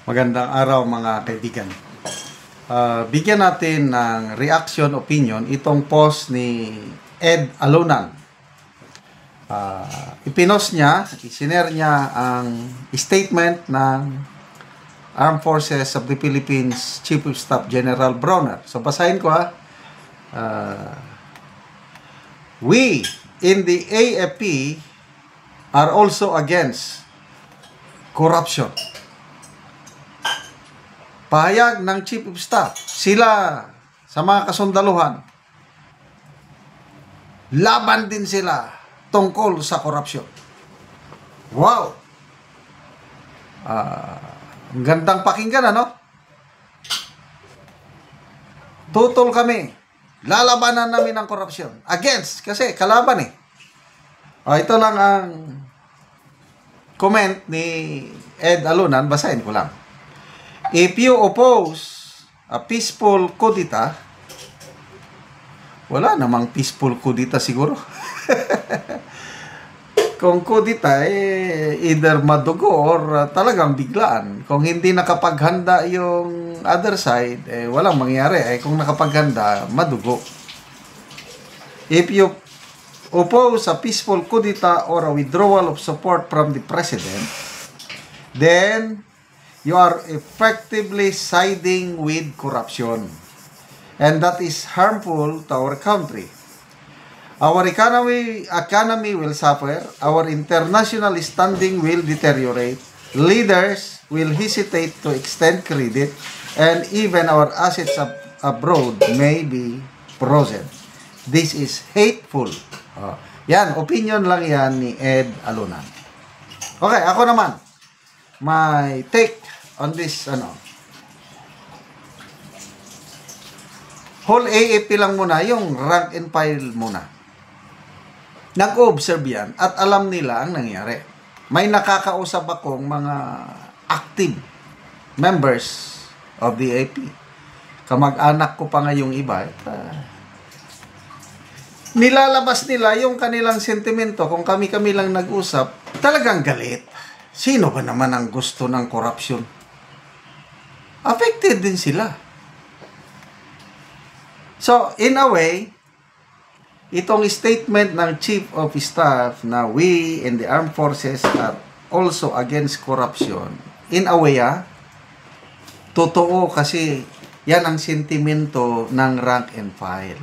Magandang araw mga kaibigan. Bigyan natin ng reaction opinion itong post ni Ed Alunan. Ipinost niya, isinare niya ang statement ng Armed Forces of the Philippines Chief of Staff General Bronner. So basahin ko We in the AFP are also against corruption. Pahayag ng Chief of Staff, sila sa mga kasundaluhan, laban din sila tungkol sa korupsyon. Wow! Ang gandang pakinggan, ano? Tutol kami. Lalabanan namin ang korupsyon. Against, kasi kalaban eh. Ito lang ang comment ni Ed Alunan, basahin ko lang. If you oppose a peaceful kudita, wala namang peaceful kudita siguro. Kung kudita, either madugo or talagang biglaan. Kung hindi nakapaghanda yung other side, walang mangyari. Kung nakapaghanda, madugo. If you oppose a peaceful kudita or a withdrawal of support from the president, then you are effectively siding with corruption. And that is harmful to our country. Our economy will suffer. Our international standing will deteriorate. Leaders will hesitate to extend credit. And even our assets abroad may be frozen. This is hateful. Yan, opinion lang yan ni Ed Alunan. Okay, ako naman. My take on this, whole AFP lang muna, yung rank and file muna. Nag-observe yan at alam nila ang nangyari. May nakakausap akong mga active members of the AFP. Kamag-anak ko pa nga yung iba. Nilalabas nila yung kanilang sentimento. Kung kami-kami lang nag-usap, talagang galit. Sino ba naman ang gusto ng corruption? Affected din sila. So, in a way, itong statement ng Chief of Staff na we in the armed forces are also against corruption, in a way, totoo kasi yan ang sentimento ng rank and file.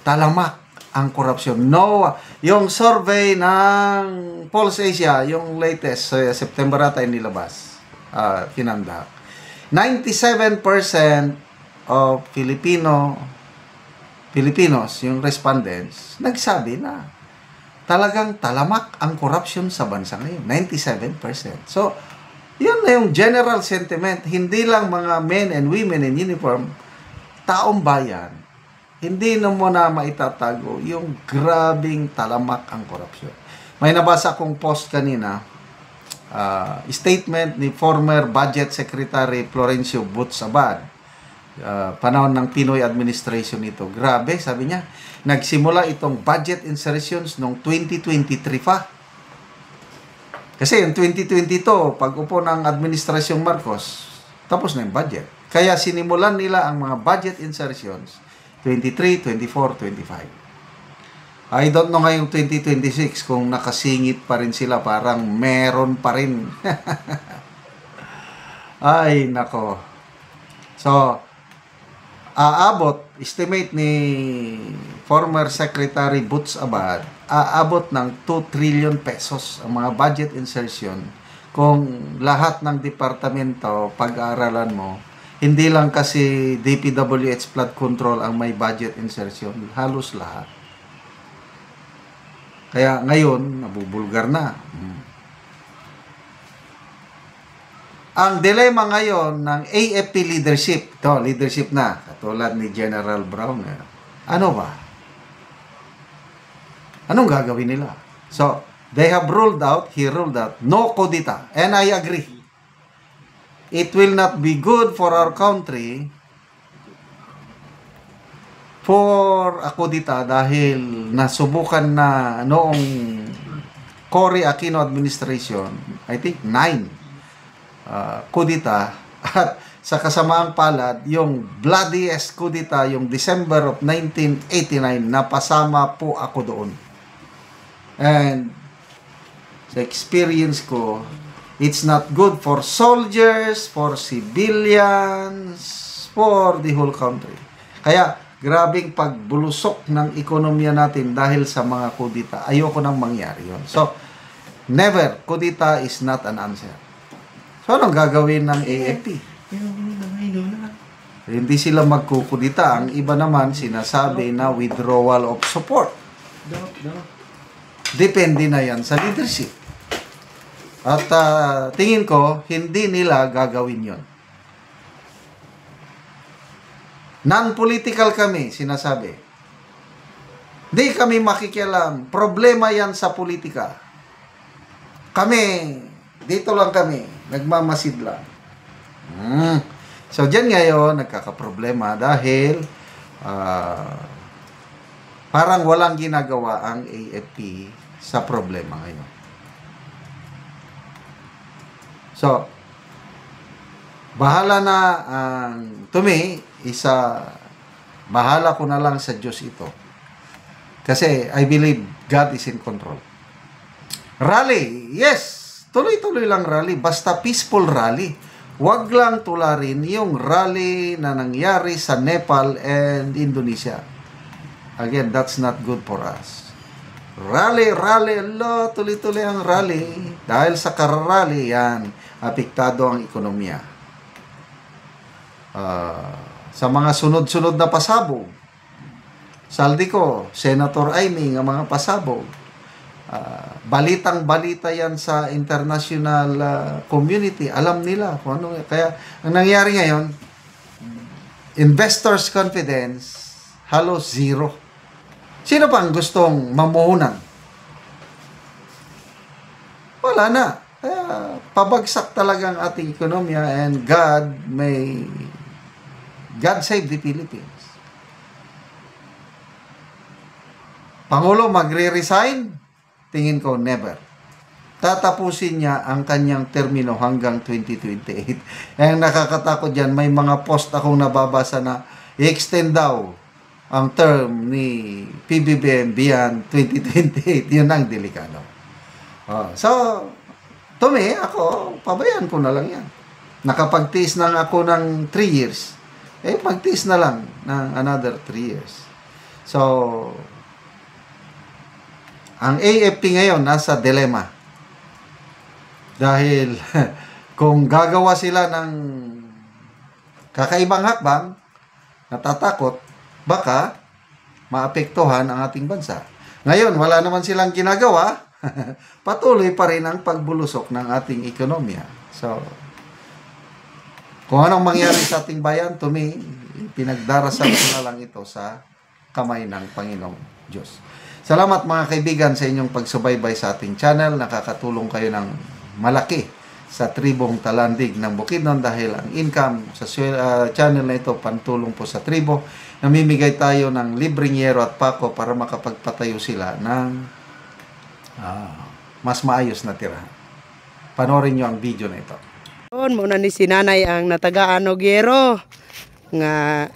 Talamak ang corruption. No, yung survey ng Pulse Asia, yung latest, September ata yung nilabas, kinandak. 97% of Filipinos, yung respondents, nagsabi na talagang talamak ang corruption sa bansa ngayon. 97%. So, yun na yung general sentiment. Hindi lang mga men and women in uniform, taong bayan, hindi na mo na maitatago yung grabing talamak ang korupsyon. May nabasa akong post kanina, statement ni former Budget Secretary Florencio Butz-Abad, panahon ng Pinoy administration ito. Grabe, sabi niya, nagsimula itong budget insertions noong 2023 pa. Kasi yung 2022, pag upo ng administrasyong Marcos, tapos na yung budget. Kaya sinimulan nila ang mga budget insertions 23, 24, 25. I don't know ngayong 2026 kung nakasingit pa rin sila, parang meron pa rin. Ay, nako. So, estimate ni former Secretary Butz-Abad, aabot ng 2 trillion pesos ang mga budget insertion kung lahat ng departamento pag-aaralan mo. Hindi lang kasi DPWH flood control ang may budget insertion, halos lahat. Kaya ngayon, nabubulgar na. Ang dilema ngayon ng AFP leadership, leadership na, katulad ni General Brown, ano ba? Anong gagawin nila? So, he ruled out, no kudita. And I agree. It will not be good for our country for a kudita dahil nasubukan na noong Cory Aquino administration, I think 9 kudita at sa kasamaang palad, yung bloodiest kudita, yung December of 1989, napasama po ako doon. And sa experience ko, it's not good for soldiers, for civilians, for the whole country. Kaya, grabing pagbulusok ng ekonomiya natin dahil sa mga kudita. Ayoko nang mangyari yun. So, never, kudita is not an answer. So, anong gagawin ng AFP? Hindi sila magkukudita. Ang iba naman sinasabi na withdrawal of support. Depende na yan sa leadership. At tingin ko, hindi nila gagawin yon. Non-political kami, sinasabi. Di kami makikialam. Problema yan sa politika. Kami, dito lang kami, nagmamasid lang. So, dyan ngayon, nagkakaproblema dahil parang walang ginagawa ang AFP sa problema ngayon. So, bahala na ang bahala ko na lang sa Diyos ito. Kasi I believe God is in control. Rally, yes! Tuloy-tuloy lang rally, basta peaceful rally. Huwag lang tularin yung rally na nangyari sa Nepal and Indonesia. Again, that's not good for us. Rally, tuloy-tuloy ang rally. Dahil sa kararally, yan, apektado ang ekonomiya. Sa mga sunod-sunod na pasabog, saldi ko, Senator Aimee, ang mga pasabog, balitang-balita yan sa international community. Alam nila kung ano. Kaya, ang nangyari ngayon, investors' confidence, halos zero. Sino pa ang gustong mamuhunan? Wala na. Kaya, pabagsak talaga ang ating ekonomiya and God save the Philippines. Pangulo magre-resign? Tingin ko, never. Tatapusin niya ang kanyang termino hanggang 2028. Ang nakakatakot dyan, may mga post akong nababasa na i-extend daw ang term ni PBBM beyond 2028. Yun ang delikado. So, to me, ako, pabayaan ko na lang yan. Nakapagtiis na ako ng 3 years. Magtiis na lang ng another 3 years. So, ang AFP ngayon nasa dilemma. Dahil kung gagawa sila ng kakaibang hakbang, natatakot, baka maapektuhan ang ating bansa. Ngayon, wala naman silang ginagawa, patuloy pa rin ang pagbulusok ng ating ekonomiya. So, kung anong mangyari sa ating bayan, to me, pinagdarasal ko na lang ito sa kamay ng Panginoong Diyos. Salamat mga kaibigan sa inyong pagsubaybay sa ating channel. Nakakatulong kayo ng malaki sa tribong Talandig ng Bukidnon dahil ang income sa channel na ito pantulong po sa tribo. Namimigay tayo ng libreng yero at pako para makapagpatayo sila ng mas maayos na tirahan. Panoorin nyo ang video na ito. Muna ni sinanay ang natagaan og yero nga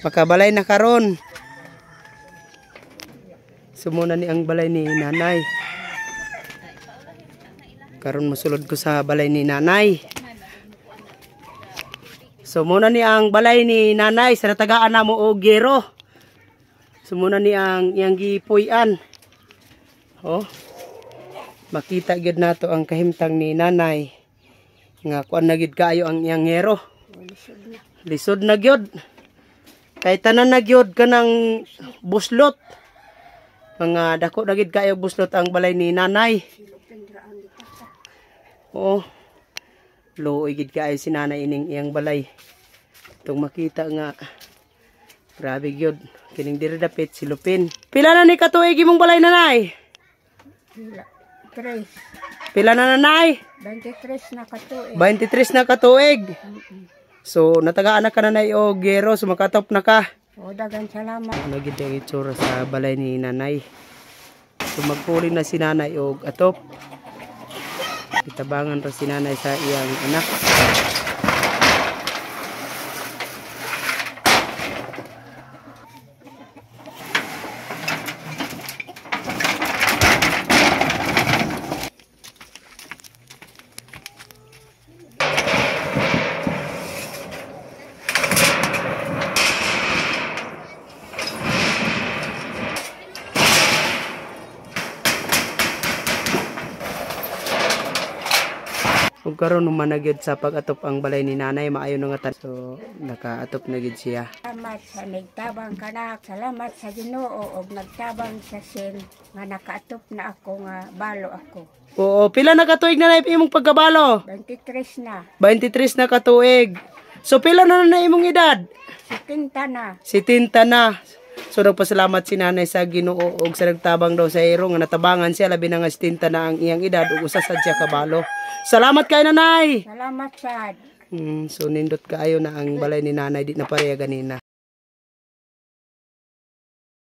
makabalay na karon. Sumuna ni ang balay ni nanay. Karon mosulod ko sa balay ni nanay. Sumuna ni ang balay ni nanay sa natagaan na mo og yero. Sumuna ni ang iyang gipuy-an. Makita gyud nato ang kahimtang ni nanay. Nga kuan na gyud kaayo ang iyang yero. Lisod na gyud. Kay tanan na gyud kanang buslot. Mga dako na gyud kaayo buslot ang balay ni nanay. Luoy gyud kaayo si nanay ining iyang balay. Itong makita nga grabe gyud kining diri dapit si Lupin. Pila na ni katuig imong balay nanay? 3. Pila na nanay? 23 na katuig. 23 na katuig. So natagaan na ka nanay og gero, so makatop na ka. Dagan salamat. Ano gid ang itsura sa balay ni nanay. So magpuli na si nanay og atop. Itabangan ra si nanay sa iyang anak. Ug karon humanagyod sa pag-atop ang balay ni nanay, maayo na nga so nakaatop na gid siya. Salamat sa nagtabang kanak. Salamat sa Ginoo og nagtabang sa sin nga nakaatop na ako nga balo ako. Oo, pila na katuig nanay imong pagkabalo? 23 na. 23 na katuig. So pila na imong edad? 70 na. 70 na. So nagpasalamat si nanay sa Ginoo og sa nagtabang daw sa iro nga natabangan siya labi na nga 70 na ang iyang edad ug usa sad siya kabalo. Salamat kay nanay. Salamat sad. So nindot kaayo na ang balay ni nanay di na pareha ganina.